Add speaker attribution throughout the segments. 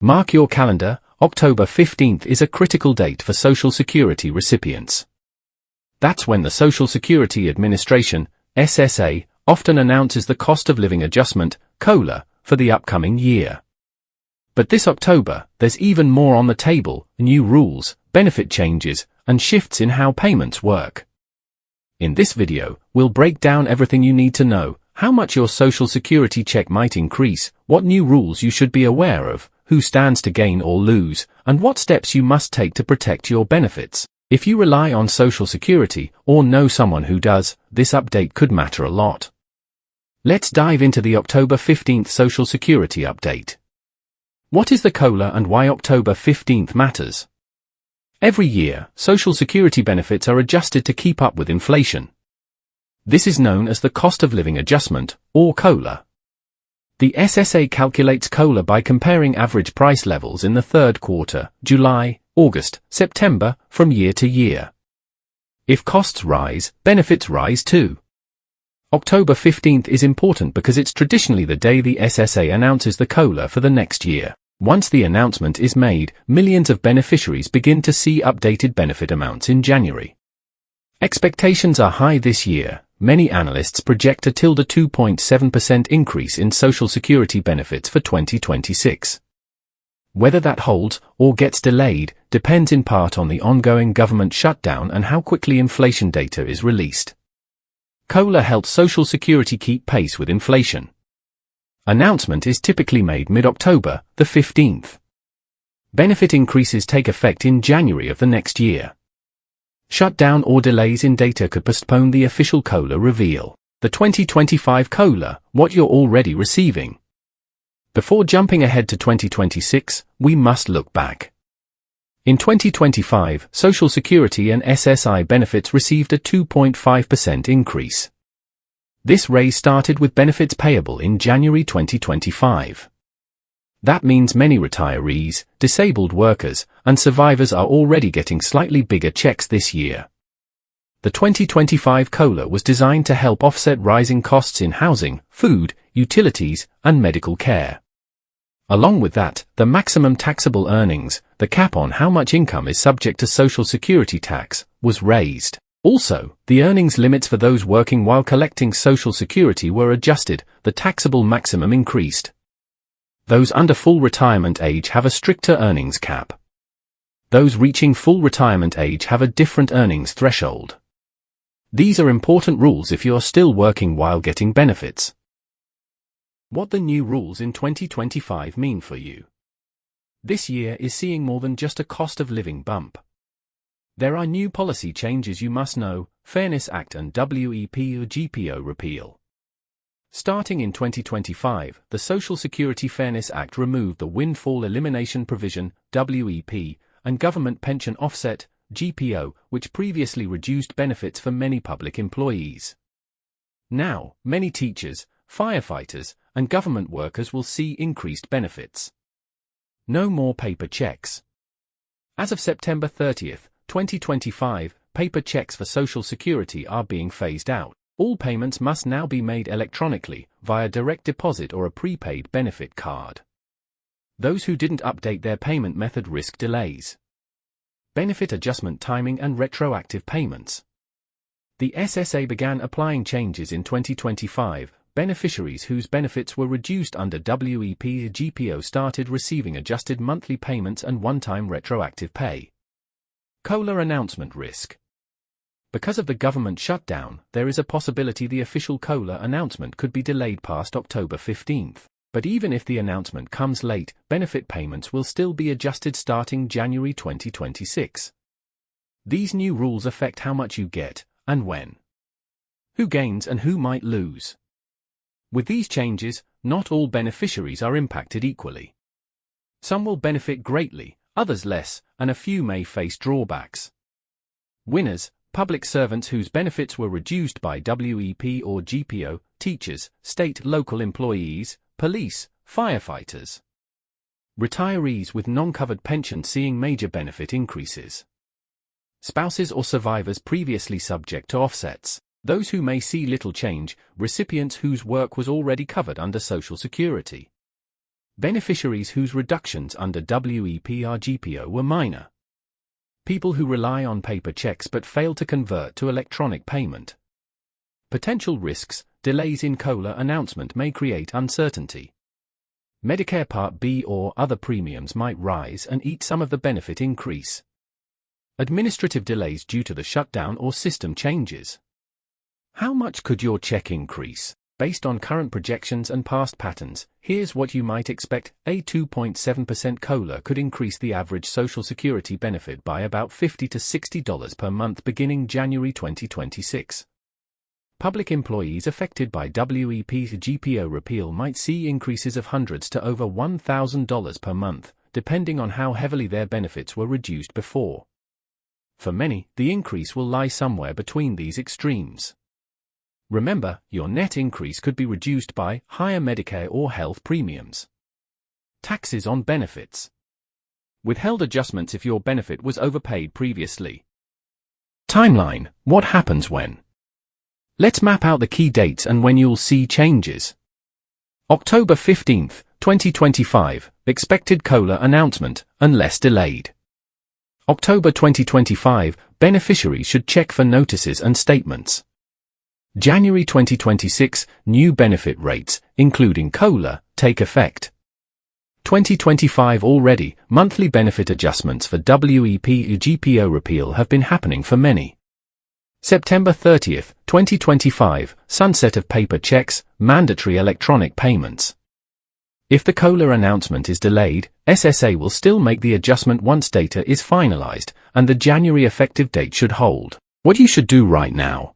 Speaker 1: Mark your calendar, October 15th is a critical date for Social Security recipients. That's when the Social Security Administration, SSA, often announces the cost of living adjustment, COLA, for the upcoming year. But this October, there's even more on the table: new rules, benefit changes, and shifts in how payments work. In this video, we'll break down everything you need to know: how much your Social Security check might increase, what new rules you should be aware of, who stands to gain or lose, and what steps you must take to protect your benefits. If you rely on Social Security or know someone who does, this update could matter a lot. Let's dive into the October 15th Social Security update. What is the COLA and why October 15th matters? Every year, Social Security benefits are adjusted to keep up with inflation. This is known as the cost of living adjustment, or COLA. The SSA calculates COLA by comparing average price levels in the third quarter, July, August, September, from year to year. If costs rise, benefits rise too. October 15th is important because it's traditionally the day the SSA announces the COLA for the next year. Once the announcement is made, millions of beneficiaries begin to see updated benefit amounts in January. Expectations are high this year. Many analysts project a 2.7% increase in Social Security benefits for 2026. Whether that holds or gets delayed depends in part on the ongoing government shutdown and how quickly inflation data is released. COLA helps Social Security keep pace with inflation. Announcement is typically made mid-October, the 15th. Benefit increases take effect in January of the next year. Shutdown or delays in data could postpone the official COLA reveal. The 2025 COLA, what you're already receiving. Before jumping ahead to 2026, we must look back. In 2025, Social Security and SSI benefits received a 2.5% increase. This raise started with benefits payable in January 2025. That means many retirees, disabled workers, and survivors are already getting slightly bigger checks this year. The 2025 COLA was designed to help offset rising costs in housing, food, utilities, and medical care. Along with that, the maximum taxable earnings, the cap on how much income is subject to Social Security tax, was raised. Also, the earnings limits for those working while collecting Social Security were adjusted, the taxable maximum increased. Those under full retirement age have a stricter earnings cap. Those reaching full retirement age have a different earnings threshold. These are important rules if you're still working while getting benefits. What the new rules in 2025 mean for you. This year is seeing more than just a cost of living bump. There are new policy changes you must know: Fairness Act and WEP or GPO repeal. Starting in 2025, the Social Security Fairness Act removed the Windfall Elimination Provision, WEP, and Government Pension Offset, GPO, which previously reduced benefits for many public employees. Now, many teachers, firefighters, and government workers will see increased benefits. No more paper checks. As of September 30th, 2025, paper checks for Social Security are being phased out. All payments must now be made electronically, via direct deposit or a prepaid benefit card. Those who didn't update their payment method risk delays. Benefit adjustment timing and retroactive payments. The SSA began applying changes in 2025. Beneficiaries whose benefits were reduced under WEP or GPO started receiving adjusted monthly payments and one-time retroactive pay. COLA announcement risk. Because of the government shutdown, there is a possibility the official COLA announcement could be delayed past October 15th. But even if the announcement comes late, benefit payments will still be adjusted starting January 2026. These new rules affect how much you get, and when. Who gains and who might lose. With these changes, not all beneficiaries are impacted equally. Some will benefit greatly, others less, and a few may face drawbacks. Winners: public servants whose benefits were reduced by WEP or GPO, teachers, state-local employees, police, firefighters. Retirees with non-covered pension seeing major benefit increases. Spouses or survivors previously subject to offsets. Those who may see little change, recipients whose work was already covered under Social Security. Beneficiaries whose reductions under WEP or GPO were minor. People who rely on paper checks but fail to convert to electronic payment. Potential risks: delays in COLA announcement may create uncertainty. Medicare Part B or other premiums might rise and eat some of the benefit increase. Administrative delays due to the shutdown or system changes. How much could your check increase? Based on current projections and past patterns, here's what you might expect. A 2.7% COLA could increase the average Social Security benefit by about $50 to $60 per month beginning January 2026. Public employees affected by WEP's GPO repeal might see increases of hundreds to over $1,000 per month, depending on how heavily their benefits were reduced before. For many, the increase will lie somewhere between these extremes. Remember, your net increase could be reduced by higher Medicare or health premiums. Taxes on benefits. Withheld adjustments if your benefit was overpaid previously. Timeline: what happens when? Let's map out the key dates and when you'll see changes. October 15, 2025, expected COLA announcement, unless delayed. October 2025, beneficiaries should check for notices and statements. January 2026, new benefit rates, including COLA, take effect. 2025 already, monthly benefit adjustments for WEP GPO repeal have been happening for many. September 30, 2025, sunset of paper checks, mandatory electronic payments. If the COLA announcement is delayed, SSA will still make the adjustment once data is finalized, and the January effective date should hold. What you should do right now.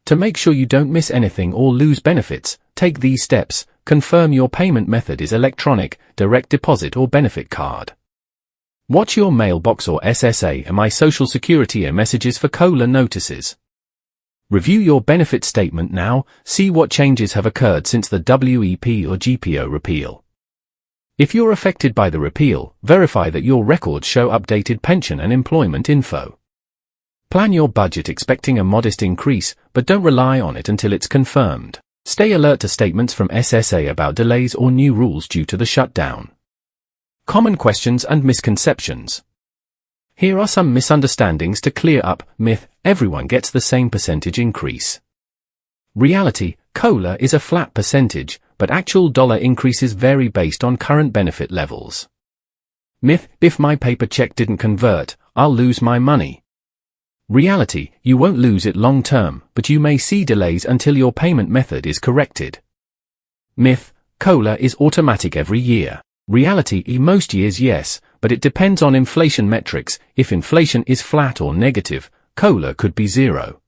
Speaker 1: To make sure you don't miss anything or lose benefits, take these steps. Confirm your payment method is electronic, direct deposit or benefit card. Watch your mailbox or SSA and My Social Security messages for COLA notices. Review your benefit statement now, see what changes have occurred since the WEP or GPO repeal. If you're affected by the repeal, verify that your records show updated pension and employment info. Plan your budget expecting a modest increase, but don't rely on it until it's confirmed. Stay alert to statements from SSA about delays or new rules due to the shutdown. Common questions and misconceptions. Here are some misunderstandings to clear up. Myth: everyone gets the same percentage increase. Reality: COLA is a flat percentage, but actual dollar increases vary based on current benefit levels. Myth: if my paper check didn't convert, I'll lose my money. Reality: you won't lose it long term, but you may see delays until your payment method is corrected. Myth: COLA is automatic every year. Reality: most years yes, but it depends on inflation metrics. If inflation is flat or negative, COLA could be zero.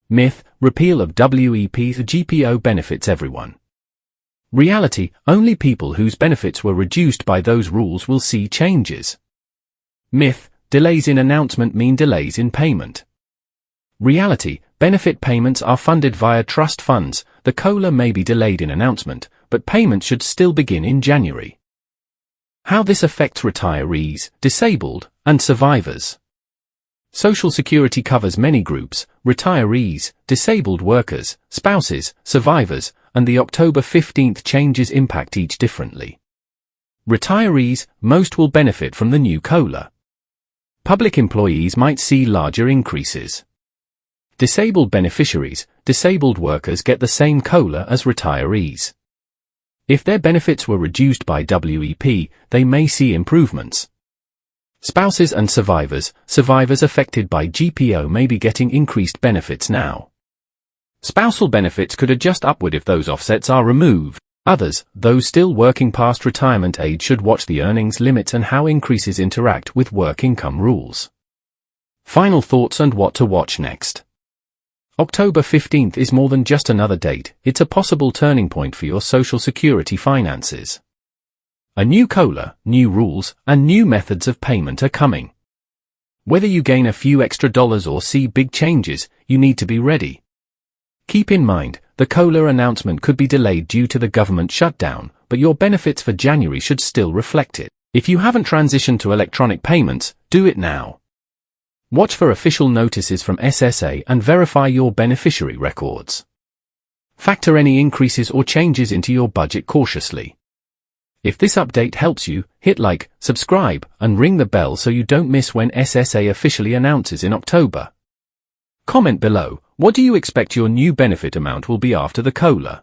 Speaker 1: Myth: repeal of WEP's GPO benefits everyone. Reality: only people whose benefits were reduced by those rules will see changes. Myth: delays in announcement mean delays in payment. Reality: benefit payments are funded via trust funds. The COLA may be delayed in announcement, but payment should still begin in January. How this affects retirees, disabled, and survivors. Social Security covers many groups: retirees, disabled workers, spouses, survivors, and the October 15th changes impact each differently. Retirees: most will benefit from the new COLA. Public employees might see larger increases. Disabled beneficiaries: disabled workers get the same COLA as retirees. If their benefits were reduced by WEP, they may see improvements. Spouses and survivors affected by GPO may be getting increased benefits now. Spousal benefits could adjust upward if those offsets are removed. Others, those still working past retirement age, should watch the earnings limits and how increases interact with work income rules. Final thoughts and what to watch next. October 15th is more than just another date, it's a possible turning point for your Social Security finances. A new COLA, new rules, and new methods of payment are coming. Whether you gain a few extra dollars or see big changes, you need to be ready. Keep in mind, the COLA announcement could be delayed due to the government shutdown, but your benefits for January should still reflect it. If you haven't transitioned to electronic payments, do it now. Watch for official notices from SSA and verify your beneficiary records. Factor any increases or changes into your budget cautiously. If this update helps you, hit like, subscribe, and ring the bell so you don't miss when SSA officially announces in October. Comment below, what do you expect your new benefit amount will be after the COLA?